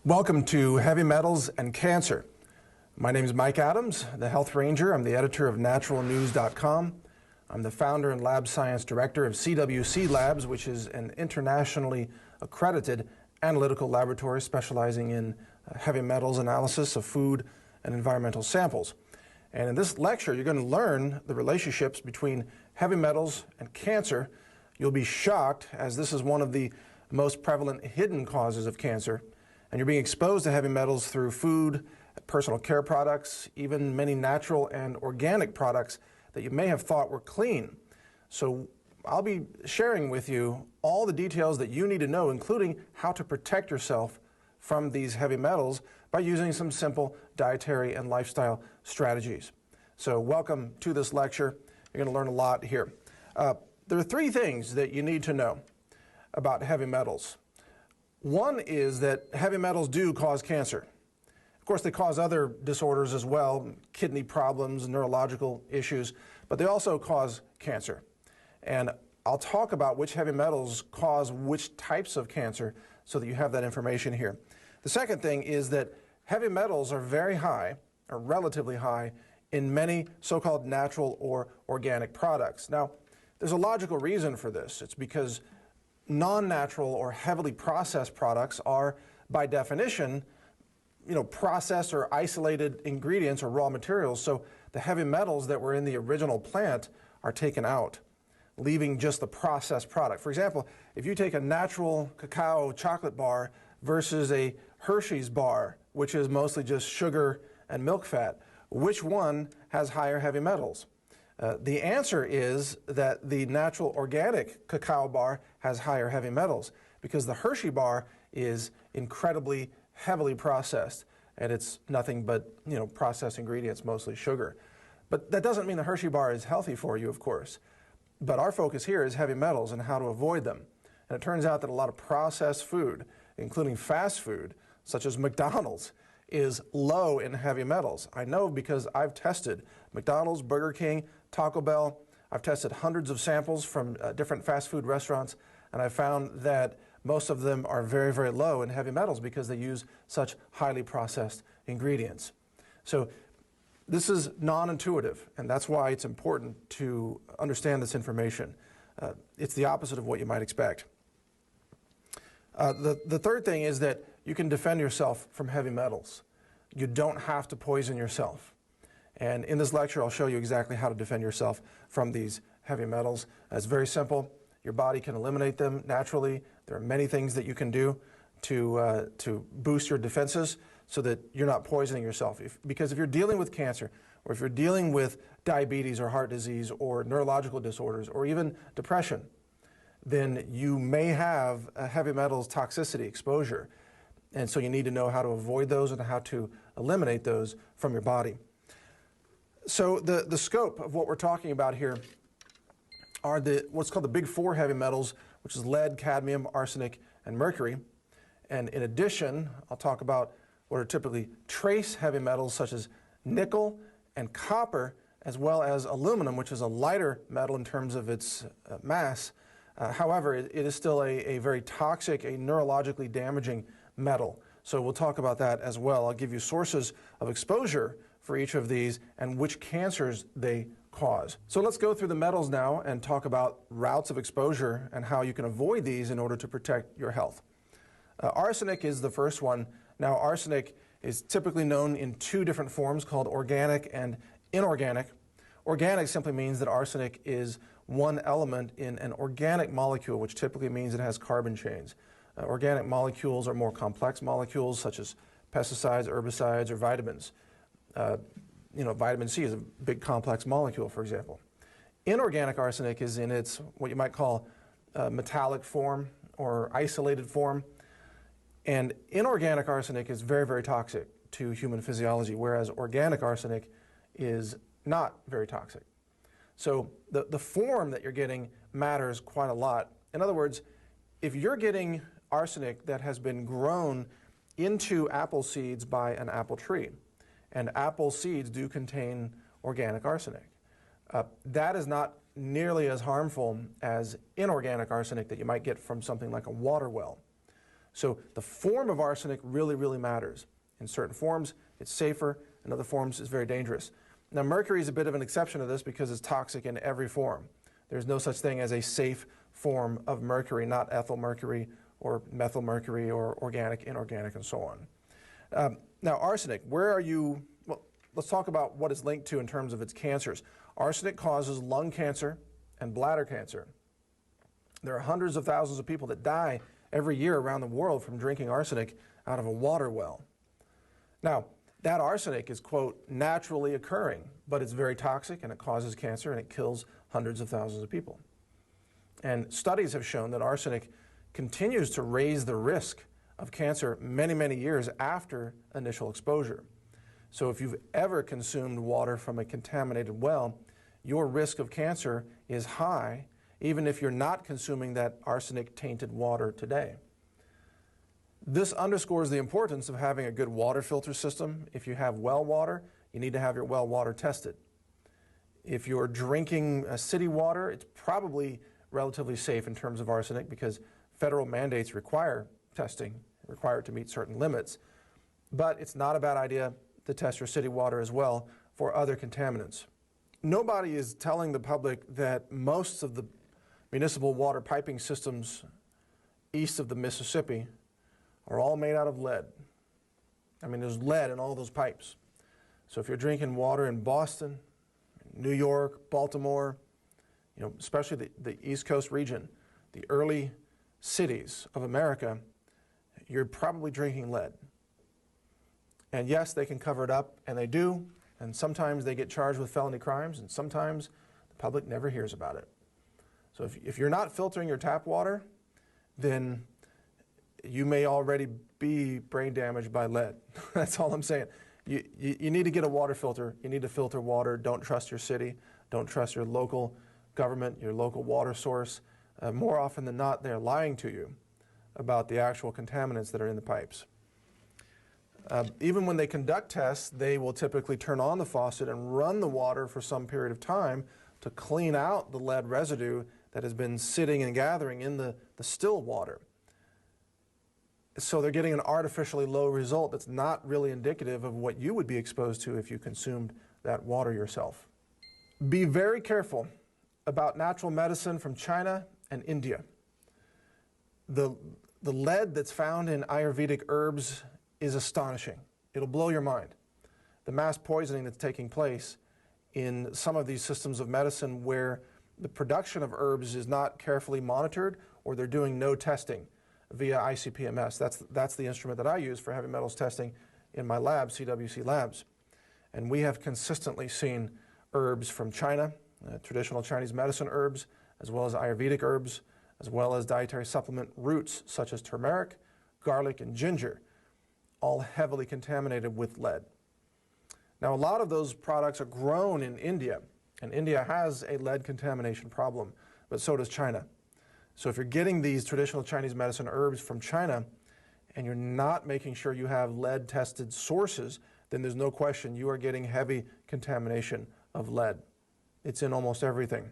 Welcome to Heavy Metals and Cancer. My name is Mike Adams, the Health Ranger. I'm the editor of naturalnews.com. I'm the founder and lab science director of CWC Labs, which is an internationally accredited analytical laboratory specializing in heavy metals analysis of food and environmental samples. And in this lecture, you're going to learn the relationships between heavy metals and cancer. You'll be shocked, as this is one of the most prevalent hidden causes of cancer. And you're being exposed to heavy metals through food, personal care products, even many natural and organic products that you may have thought were clean. So I'll be sharing with you all the details that you need to know, including how to protect yourself from these heavy metals by using some simple dietary and lifestyle strategies. So welcome to this lecture. You're going to learn a lot here. There are three things that you need to know about heavy metals. One is that heavy metals do cause cancer. Of course, they cause other disorders as well, kidney problems, neurological issues, but they also cause cancer. And I'll talk about which heavy metals cause which types of cancer so that you have that information here. The second thing is that heavy metals are very high, or relatively high, in many so-called natural or organic products. Now, there's a logical reason for this. It's because non-natural or heavily processed products are, by definition, processed or isolated ingredients or raw materials. So the heavy metals that were in the original plant are taken out, leaving just the processed product. For example, if you take a natural cacao chocolate bar versus a Hershey's bar, which is mostly just sugar and milk fat, which one has higher heavy metals? The answer is that the natural organic cacao bar has higher heavy metals because the Hershey bar is incredibly heavily processed, and it's nothing but processed ingredients, mostly sugar. But that doesn't mean the Hershey bar is healthy for you, of course. But our focus here is heavy metals and how to avoid them. And it turns out that a lot of processed food, including fast food, such as McDonald's, is low in heavy metals. I know because I've tested McDonald's, Burger King, Taco Bell. I've tested hundreds of samples from different fast food restaurants, and I found that most of them are very, very low in heavy metals because they use such highly processed ingredients. So this is non-intuitive, and that's why it's important to understand this information. It's the opposite of what you might expect. The third thing is that you can defend yourself from heavy metals. You don't have to poison yourself. And in this lecture, I'll show you exactly how to defend yourself from these heavy metals. It's very simple. Your body can eliminate them naturally. There are many things that you can do to boost your defenses so that you're not poisoning yourself. Because if you're dealing with cancer, or if you're dealing with diabetes or heart disease or neurological disorders or even depression, then you may have a heavy metals toxicity exposure. And so you need to know how to avoid those and how to eliminate those from your body. So the scope of what we're talking about here are what's called the big four heavy metals, which is lead, cadmium, arsenic, and mercury. And in addition, I'll talk about what are typically trace heavy metals such as nickel and copper, as well as aluminum, which is a lighter metal in terms of its mass. However, it is still a very toxic, a neurologically damaging metal. So we'll talk about that as well. I'll give you sources of exposure for each of these and which cancers they cause. So let's go through the metals now and talk about routes of exposure and how you can avoid these in order to protect your health. Arsenic is the first one. Now, arsenic is typically known in two different forms called organic and inorganic. Organic simply means that arsenic is one element in an organic molecule, which typically means it has carbon chains. Organic molecules are more complex molecules such as pesticides, herbicides, or vitamins. Vitamin C is a big complex molecule, for example. Inorganic arsenic is in its what you might call metallic form or isolated form. And inorganic arsenic is very, very toxic to human physiology, whereas organic arsenic is not very toxic. So the form that you're getting matters quite a lot. In other words, if you're getting arsenic that has been grown into apple seeds by an apple tree, and apple seeds do contain organic arsenic, that is not nearly as harmful as inorganic arsenic that you might get from something like a water well. So the form of arsenic really, really matters. In certain forms, it's safer. In other forms, it's very dangerous. Now, mercury is a bit of an exception to this because it's toxic in every form. There's no such thing as a safe form of mercury, not ethyl mercury or methyl mercury or organic, inorganic, and so on. Now, arsenic, where are you? Well, let's talk about what it's linked to in terms of its cancers. Arsenic causes lung cancer and bladder cancer. There are hundreds of thousands of people that die every year around the world from drinking arsenic out of a water well. Now, that arsenic is, quote, naturally occurring, but it's very toxic and it causes cancer and it kills hundreds of thousands of people. And studies have shown that arsenic continues to raise the risk of cancer many, many years after initial exposure. So if you've ever consumed water from a contaminated well, your risk of cancer is high, even if you're not consuming that arsenic-tainted water today. This underscores the importance of having a good water filter system. If you have well water, you need to have your well water tested. If you're drinking city water, it's probably relatively safe in terms of arsenic because federal mandates require testing, require it to meet certain limits. But it's not a bad idea to test your city water as well for other contaminants. Nobody is telling the public that most of the municipal water piping systems east of the Mississippi are all made out of lead. I mean, there's lead in all those pipes. So if you're drinking water in Boston, New York, Baltimore, especially the East Coast region, the early cities of America, you're probably drinking lead. And yes, they can cover it up, and they do, and sometimes they get charged with felony crimes, and sometimes the public never hears about it. So if you're not filtering your tap water, then you may already be brain damaged by lead. That's all I'm saying. You need to get a water filter. You need to filter water. Don't trust your city. Don't trust your local government, your local water source. More often than not, they're lying to you about the actual contaminants that are in the pipes. Even when they conduct tests, they will typically turn on the faucet and run the water for some period of time to clean out the lead residue that has been sitting and gathering in the still water. So they're getting an artificially low result that's not really indicative of what you would be exposed to if you consumed that water yourself. Be very careful about natural medicine from China and India. The lead that's found in Ayurvedic herbs is astonishing. It'll blow your mind. The mass poisoning that's taking place in some of these systems of medicine where the production of herbs is not carefully monitored or they're doing no testing via ICP-MS. That's the instrument that I use for heavy metals testing in my lab, CWC Labs. And we have consistently seen herbs from China, traditional Chinese medicine herbs, as well as Ayurvedic herbs, as well as dietary supplement roots such as turmeric, garlic, and ginger, all heavily contaminated with lead. Now, a lot of those products are grown in India, and India has a lead contamination problem, but so does China. So if you're getting these traditional Chinese medicine herbs from China and you're not making sure you have lead-tested sources, then there's no question you are getting heavy contamination of lead. It's in almost everything.